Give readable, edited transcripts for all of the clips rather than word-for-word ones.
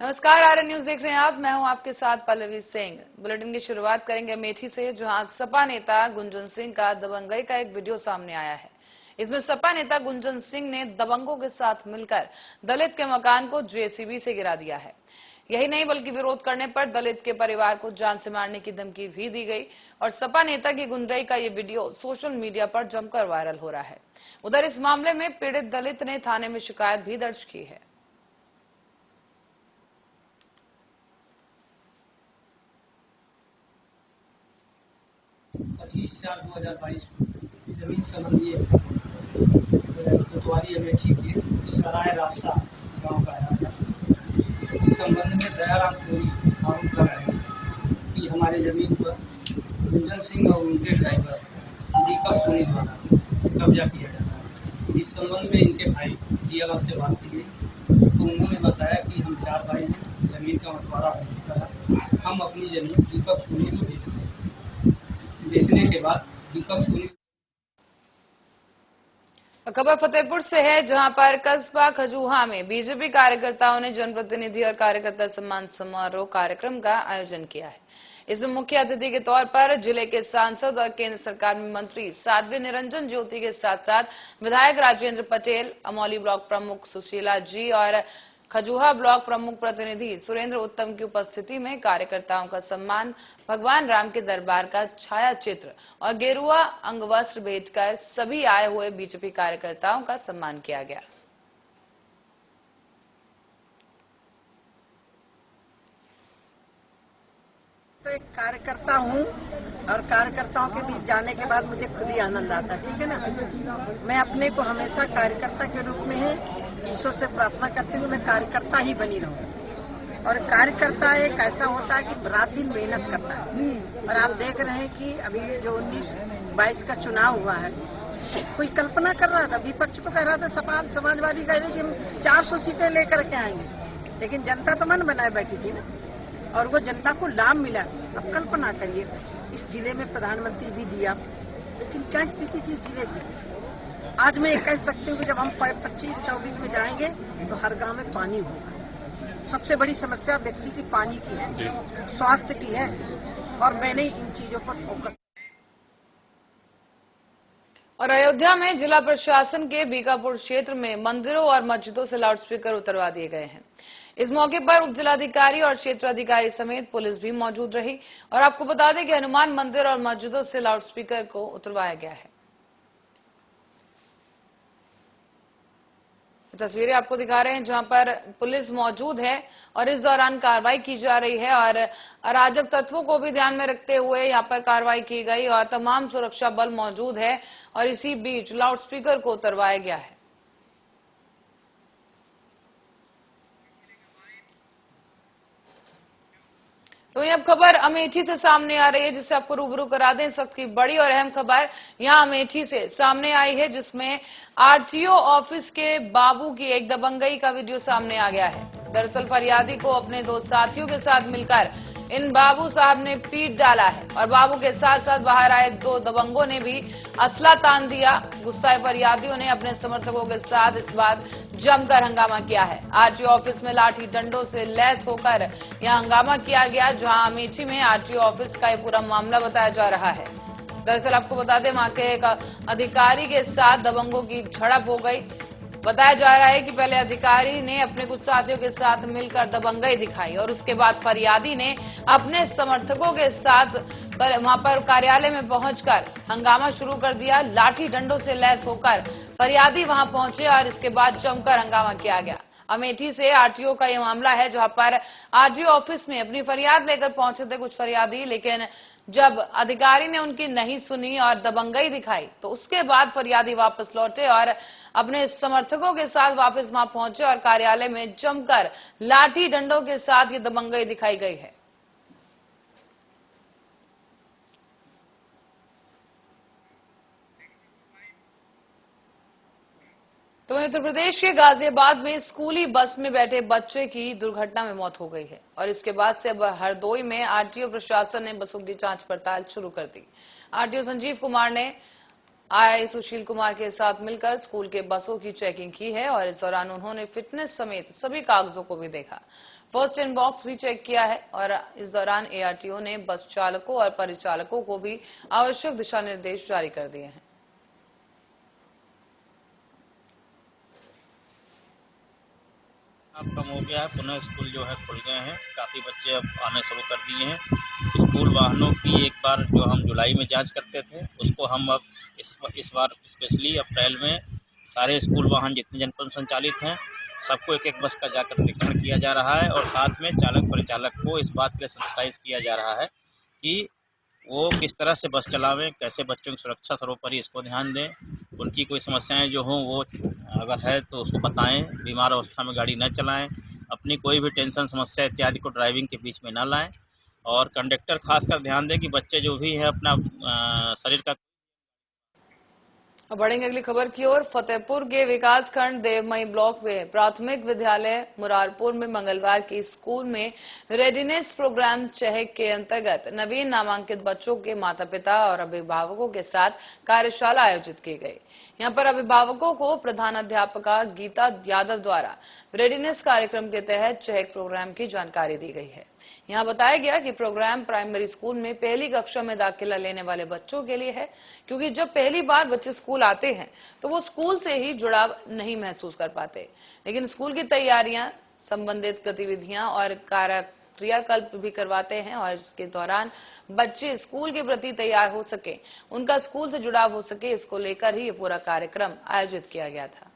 नमस्कार, RN news देख रहे हैं आप। मैं हूं आपके साथ पल्लवी सिंह। बुलेटिन की शुरुआत करेंगे अमेठी से, जहां सपा नेता गुंजन सिंह का दबंगई का एक वीडियो सामने आया है। इसमें सपा नेता गुंजन सिंह ने दबंगों के साथ मिलकर दलित के मकान को जेसीबी से गिरा दिया है। यही नहीं बल्कि विरोध करने पर दलित के परिवार को जान से मारने की धमकी भी दी गई और सपा नेता की गुंडई का ये वीडियो सोशल मीडिया पर जमकर वायरल हो रहा है। उधर इस मामले में पीड़ित दलित ने थाने में शिकायत भी दर्ज की है। 25/4/2022 को जमीन संबंधी कोतवाली अमेठी के सराय रास्ता गांव का है। इस संबंध में दयाराम कोरी आरोप कर रहे हैं कि हमारे जमीन पर गुंजन सिंह और उनके ड्राइवर दीपक सोनी द्वारा कब्जा किया जाता है। इस संबंध में इनके भाई जियाला से बात की गई तो उन्होंने बताया कि हम 4 भाई हैं, जमीन का बंटवारा हो चुका है, हम अपनी जमीन दीपक सोनी को बेचने के बाद दीपक सोनी। खबर फतेहपुर से है, जहां पर कस्बा खजूहा में बीजेपी कार्यकर्ताओं ने जनप्रतिनिधि और कार्यकर्ता सम्मान समारोह कार्यक्रम का आयोजन किया है। इसमें मुख्य अतिथि के तौर पर जिले के सांसद और केंद्र सरकार में मंत्री साध्वी निरंजन ज्योति के साथ साथ विधायक राजेंद्र पटेल, अमौली ब्लॉक प्रमुख सुशीला जी और खजूहा ब्लॉक प्रमुख प्रतिनिधि सुरेंद्र उत्तम की उपस्थिति में कार्यकर्ताओं का सम्मान, भगवान राम के दरबार का छाया चित्र और गेरुआ अंगवस्त्र भेंटकर सभी आए हुए बीजेपी कार्यकर्ताओं का सम्मान किया गया। तो एक कार्यकर्ता हूँ और कार्यकर्ताओं के बीच जाने के बाद मुझे खुद ही आनंद आता है, ठीक है ना। मैं अपने को हमेशा कार्यकर्ता के रूप में ही ईश्वर से प्रार्थना करती हूँ, मैं कार्यकर्ता ही बनी रहूँ। और कार्यकर्ता एक ऐसा होता है कि रात दिन मेहनत करता है। और आप देख रहे हैं कि अभी जो 19-22 का चुनाव हुआ है, कोई कल्पना कर रहा था, विपक्ष तो कह रहा था, समाजवादी कह रहे कि हम 400 सीटें लेकर के आएंगे, लेकिन जनता तो मन बनाए बैठी थी ना, और वो जनता को लाभ मिला। अब कल्पना करिए, इस जिले में प्रधानमंत्री भी दिया, लेकिन क्या स्थिति थी जिले की। आज मैं ये कह सकती हूँ कि जब हम 25-24 में जाएंगे तो हर गांव में पानी होगा। सबसे बड़ी समस्या व्यक्ति की पानी की है, स्वास्थ्य की है, और मैंने इन चीजों पर फोकस। और अयोध्या में जिला प्रशासन के बीकापुर क्षेत्र में मंदिरों और मस्जिदों से लाउडस्पीकर उतरवा दिए गए हैं। इस मौके पर उप जिलाधिकारी और क्षेत्र अधिकारी समेत पुलिस भी मौजूद रही। और आपको बता दें कि हनुमान मंदिर और मस्जिदों से लाउडस्पीकर को उतरवाया गया है। तस्वीरें आपको दिखा रहे हैं जहां पर पुलिस मौजूद है और इस दौरान कार्रवाई की जा रही है और अराजक तत्वों को भी ध्यान में रखते हुए यहां पर कार्रवाई की गई और तमाम सुरक्षा बल मौजूद है और इसी बीच लाउडस्पीकर को उतरवाया गया है। तो ये अब खबर अमेठी से सामने आ रही है, जिससे आपको रूबरू करा दें। इस वक्त की बड़ी और अहम खबर यहां अमेठी से सामने आई है, जिसमें आरटीओ ऑफिस के बाबू की एक दबंगई का वीडियो सामने आ गया है। दरअसल फरियादी को अपने 2 साथियों के साथ मिलकर इन बाबू साहब ने पीट डाला है और बाबू के साथ साथ बाहर आए 2 दबंगों ने भी असला तान दिया। गुस्साए फरियादियों ने अपने समर्थकों के साथ इस बात जमकर हंगामा किया है। आरटीओ ऑफिस में लाठी डंडों से लैस होकर यहां हंगामा किया गया, जहां अमेठी में आरटीओ ऑफिस का ये पूरा मामला बताया जा रहा है। दरअसल आपको बता दें, वहां के एक अधिकारी के साथ दबंगों की झड़प हो गई। बताया जा रहा है कि पहले अधिकारी ने अपने कुछ साथियों के साथ मिलकर दबंगई दिखाई और उसके बाद फरियादी ने अपने समर्थकों के साथ वहां पर कार्यालय में पहुंचकर हंगामा शुरू कर दिया। लाठी डंडों से लैस होकर फरियादी वहां पहुंचे और इसके बाद जमकर हंगामा किया गया। अमेठी से आरटीओ का यह मामला है, जहां पर आरटीओ ऑफिस में अपनी फरियाद लेकर पहुंचे थे कुछ फरियादी, लेकिन जब अधिकारी ने उनकी नहीं सुनी और दबंगई दिखाई तो उसके बाद फरियादी वापस लौटे और अपने समर्थकों के साथ वापस वहां पहुंचे और कार्यालय में जमकर लाठी डंडों के साथ ये दबंगई दिखाई गई है। तो उत्तर प्रदेश के गाजियाबाद में स्कूली बस में बैठे बच्चे की दुर्घटना में मौत हो गई है और इसके बाद से अब हरदोई में आरटीओ प्रशासन ने बसों की जांच पड़ताल शुरू कर दी। आरटीओ संजीव कुमार ने आरआई सुशील कुमार के साथ मिलकर स्कूल के बसों की चेकिंग की है और इस दौरान उन्होंने फिटनेस समेत सभी कागजों को भी देखा। फर्स्ट इनबॉक्स भी चेक किया है और इस दौरान ARTO ने बस चालकों और परिचालकों को भी आवश्यक दिशा निर्देश जारी कर दिए हैं। अब कम हो गया है, पुनः स्कूल जो है खुल गए हैं, काफ़ी बच्चे अब आने शुरू कर दिए हैं। स्कूल वाहनों की एक बार जो हम जुलाई में जांच करते थे, उसको हम अब इस बार स्पेशली अप्रैल में सारे स्कूल वाहन जितने जनपद संचालित हैं सबको एक एक बस का जाकर निरीक्षण किया जा रहा है और साथ में चालक परिचालक को इस बात के सेंसिटाइज किया जा रहा है कि वो किस तरह से बस चलावें, कैसे बच्चों की सुरक्षा सर्वोपरि इसको ध्यान दें, उनकी कोई समस्याएं जो हों वो अगर है तो उसको बताएं, बीमार अवस्था में गाड़ी न चलाएं, अपनी कोई भी टेंशन समस्या इत्यादि को ड्राइविंग के बीच में न लाएं और कंडक्टर खासकर ध्यान दें कि बच्चे जो भी हैं अपना शरीर का। अब बढ़ेंगे अगली खबर की ओर। फतेहपुर के विकासखंड देवमई ब्लॉक में प्राथमिक विद्यालय मुरारपुर में मंगलवार की स्कूल में रेडीनेस प्रोग्राम चहक के अंतर्गत नवीन नामांकित बच्चों के माता पिता और अभिभावकों के साथ कार्यशाला आयोजित की गई। यहां पर अभिभावकों को प्रधानाध्यापिका गीता यादव द्वारा रेडीनेस कार्यक्रम के तहत चहक प्रोग्राम की जानकारी दी गई है। यहां बताया गया कि प्रोग्राम प्राइमरी स्कूल में पहली कक्षा में दाखिला लेने वाले बच्चों के लिए है, क्योंकि जब पहली बार बच्चे स्कूल आते हैं तो वो स्कूल से ही जुड़ाव नहीं महसूस कर पाते, लेकिन स्कूल की तैयारियां, संबंधित गतिविधियां और क्रियाकल्प भी करवाते हैं और इसके दौरान बच्चे स्कूल के प्रति तैयार हो सके, उनका स्कूल से जुड़ाव हो सके, इसको लेकर ही ये पूरा कार्यक्रम आयोजित किया गया था।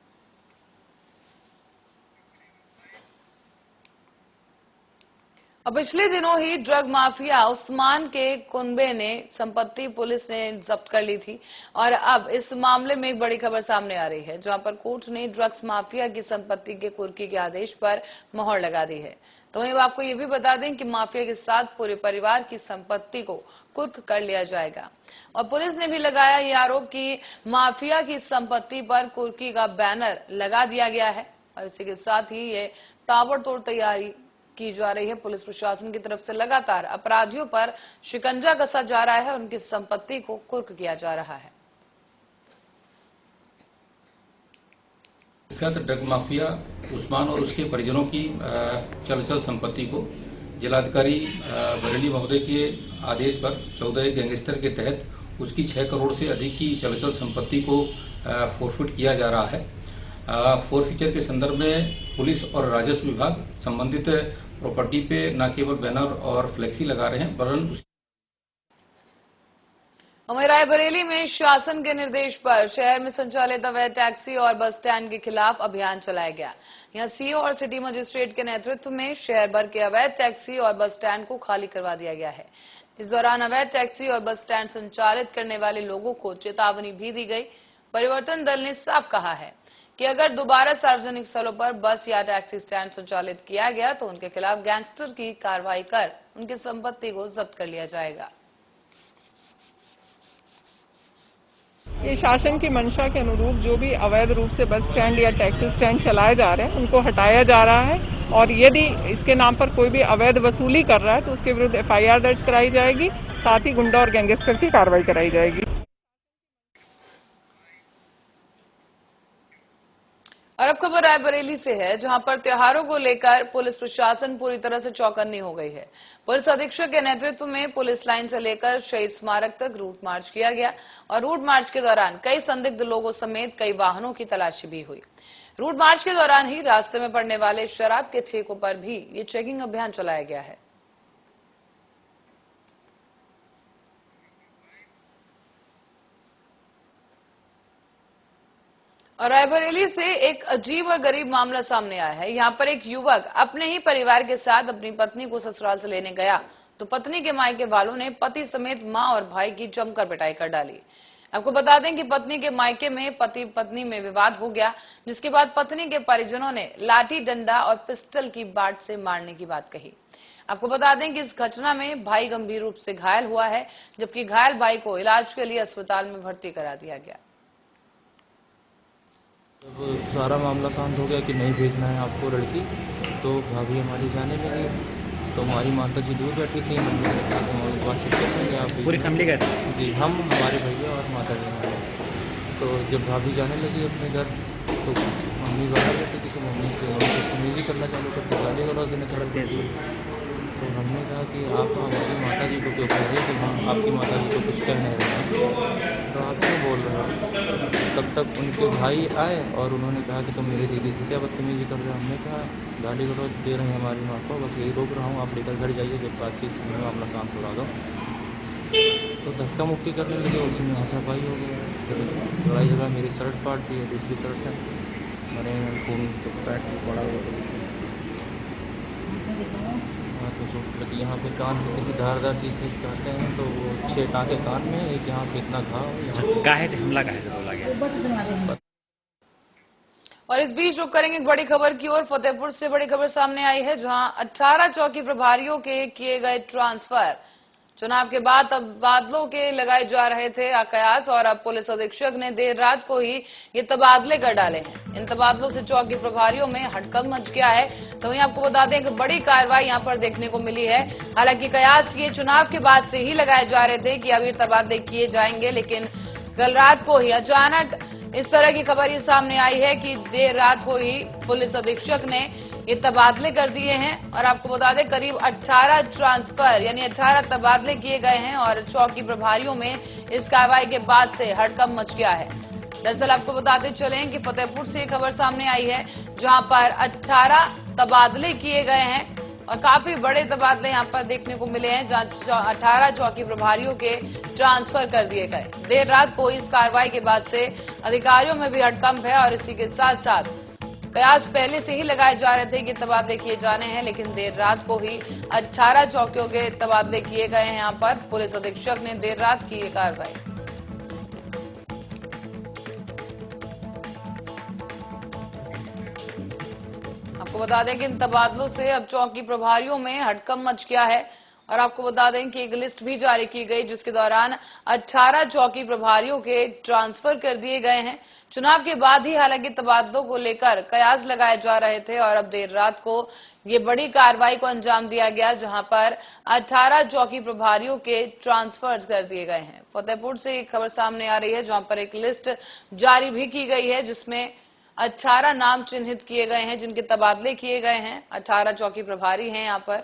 अब पिछले दिनों ही ड्रग माफिया उस्मान के कुनबे ने संपत्ति पुलिस ने जब्त कर ली थी और अब इस मामले में एक बड़ी खबर सामने आ रही है, जहां पर कोर्ट ने ड्रग्स माफिया की संपत्ति के कुर्की के आदेश पर मोहर लगा दी है। तो वहीं आपको ये भी बता दें कि माफिया के साथ पूरे परिवार की संपत्ति को कुर्क कर लिया जाएगा और पुलिस ने भी लगाया ये आरोप कि माफिया की संपत्ति पर कुर्की का बैनर लगा दिया गया है और इसी के साथ ही ये ताबड़तोड़ तैयारी की जा रही है। पुलिस प्रशासन की तरफ से लगातार अपराधियों पर शिकंजा कसा जा रहा है और उनकी संपत्ति को कुर्क किया जा रहा है। ड्रग माफिया उस्मान और उसके परिजनों की चल संपत्ति को जिलाधिकारी बरेली महोदय के आदेश पर 14 गैंगस्टर के तहत उसकी 6 करोड़ से अधिक की चल संपत्ति को फोरफिट किया जा रहा है। फोरफीचर के संदर्भ में पुलिस और राजस्व विभाग संबंधित प्रॉपर्टी पे न केवल बैनर और फ्लेक्सी लगा रहे हैं वरन रायबरेली में शासन के निर्देश पर शहर में संचालित अवैध टैक्सी और बस स्टैंड के खिलाफ अभियान चलाया गया। यहां सीओ और सिटी मजिस्ट्रेट के नेतृत्व में शहर भर के अवैध टैक्सी और बस स्टैंड को खाली करवा दिया गया है। इस दौरान अवैध टैक्सी और बस स्टैंड संचालित करने वाले लोगों को चेतावनी भी दी गई। परिवर्तन दल ने साफ कहा है कि अगर दोबारा सार्वजनिक स्थलों पर बस या टैक्सी स्टैंड संचालित किया गया तो उनके खिलाफ गैंगस्टर की कार्रवाई कर उनकी संपत्ति को जब्त कर लिया जाएगा। ये शासन की मंशा के अनुरूप जो भी अवैध रूप से बस स्टैंड या टैक्सी स्टैंड चलाए जा रहे हैं उनको हटाया जा रहा है और यदि इसके नाम पर कोई भी अवैध वसूली कर रहा है तो उसके विरुद्ध FIR दर्ज कराई जाएगी, साथ ही गुंडा और गैंगस्टर की कार्रवाई कराई जाएगी। और अब खबर रायबरेली से है, जहां पर त्योहारों को लेकर पुलिस प्रशासन पूरी तरह से चौकन्नी हो गई है। पुलिस अधीक्षक के नेतृत्व में पुलिस लाइन से लेकर शहीद स्मारक तक रूट मार्च किया गया और रूट मार्च के दौरान कई संदिग्ध लोगों समेत कई वाहनों की तलाशी भी हुई। रूट मार्च के दौरान ही रास्ते में पड़ने वाले शराब के ठेकों पर भी ये चेकिंग अभियान चलाया गया है। और रायबरेली से एक अजीब और गरीब मामला सामने आया है। यहाँ पर एक युवक अपने ही परिवार के साथ अपनी पत्नी को ससुराल से लेने गया तो पत्नी के मायके वालों ने पति समेत मां और भाई की जमकर पिटाई कर डाली। आपको बता दें कि पत्नी के मायके में पति पत्नी में विवाद हो गया, जिसके बाद पत्नी के परिजनों ने लाठी डंडा और पिस्टल की बाट से मारने की बात कही। आपको बता दें कि इस घटना में भाई गंभीर रूप से घायल हुआ है, जबकि घायल भाई को इलाज के लिए अस्पताल में भर्ती करा दिया गया। जब सारा मामला शांत हो गया कि नहीं भेजना है आपको लड़की, तो भाभी हमारी जाने लगी। तो हमारी माता जी दूर बैठी थी, मम्मी ने कहा हमारी बातचीत कर लेंगे आप। पूरी फैमिली गए थे जी, हम हमारे भैया और माता जी हमारे। तो जब भाभी जाने लगी अपने घर तो मम्मी बाहर बैठी थी, तो मम्मी से बदतमीजी करना चालू करती, गाली गलौज देना चालू करती। कहा कि आप हमारी माता जी को क्यों कह रहे हैं, कि हम आपकी माता जी को कुछ कह नहीं रहे हैं, तो आप क्यों बोल रहे हो। तब तक उनके भाई आए और उन्होंने कहा कि तुम मेरी दीदी से क्या बदतमीजी कर रहे हो। हमने कहा गाली गलौज दे रहे हैं हमारी माँ को, बस यही रोक रहा हूँ, आप लेकर घर जाइए, जब बातचीत से मामला शांत हो रहा दो। तो धक्का मुक्की करने लगे, उसी में हाथापाई हो गया, लड़ाई झगड़ा, मेरी शर्ट फाड़ दी है, दूसरी शर्ट है मरे खून से पैंट में पड़ा हुआ, तो चोट लगी यहाँ पे, कान पे किसी धारदार चीज़ से काटे हैं, तो वो 6 टाँके कान में, एक यहाँ पे इतना घाव। काहे से हमला काहे से बोला गया। और इस बीच रुक करेंगे एक बड़ी खबर की ओर। फतेहपुर से बड़ी खबर सामने आई है, जहां 18 चौकी प्रभारियों के किए गए ट्रांसफर। चुनाव के बाद तबादलों के लगाए जा रहे थे कयास, और अब पुलिस अधीक्षक ने देर रात को ही ये तबादले कर डाले हैं। इन तबादलों से चौकी प्रभारियों में हड़कंप मच गया है। तो वहीं आपको बता दें कि बड़ी कार्रवाई यहां पर देखने को मिली है। हालांकि कयास ये चुनाव के बाद से ही लगाए जा रहे थे कि अभी तबादले किए जाएंगे, लेकिन कल रात को ही अचानक इस तरह की खबर ये सामने आई है कि देर रात को ही पुलिस अधीक्षक ने ये तबादले कर दिए हैं। और आपको बता दें करीब 18 ट्रांसफर यानी 18 तबादले किए गए हैं, और चौकी प्रभारियों में इस कार्रवाई के बाद से हड़कंप मच गया है। दरअसल आपको बताते चलें कि फतेहपुर से खबर सामने आई है, जहां पर 18 तबादले किए गए हैं, और काफी बड़े तबादले यहां पर देखने को मिले हैं, जहां 18 चौकी प्रभारियों के ट्रांसफर कर दिए गए। देर रात को इस कार्रवाई के बाद से अधिकारियों में भी हड़कंप है, और इसी के साथ साथ कयास पहले से ही लगाए जा रहे थे कि तबादले किए जाने हैं, लेकिन देर रात को ही 18 चौकियों के तबादले किए गए हैं। यहाँ पर पुलिस अधीक्षक ने देर रात की ये कार्रवाई। आपको बता दें कि इन तबादलों से अब चौकी प्रभारियों में हड़कंप मच गया है, और आपको बता दें कि एक लिस्ट भी जारी की गई, जिसके दौरान 18 चौकी प्रभारियों के ट्रांसफर कर दिए गए हैं। चुनाव के बाद ही हालांकि तबादलों को लेकर कयास लगाए जा रहे थे, और अब देर रात को ये बड़ी कार्रवाई को अंजाम दिया गया, जहां पर 18 चौकी प्रभारियों के ट्रांसफर कर दिए गए हैं। फतेहपुर से एक खबर सामने आ रही है, जहां पर एक लिस्ट जारी भी की गई है, जिसमें 18 नाम चिन्हित किए गए हैं, जिनके तबादले किए गए हैं। 18 चौकी प्रभारी हैं यहाँ पर।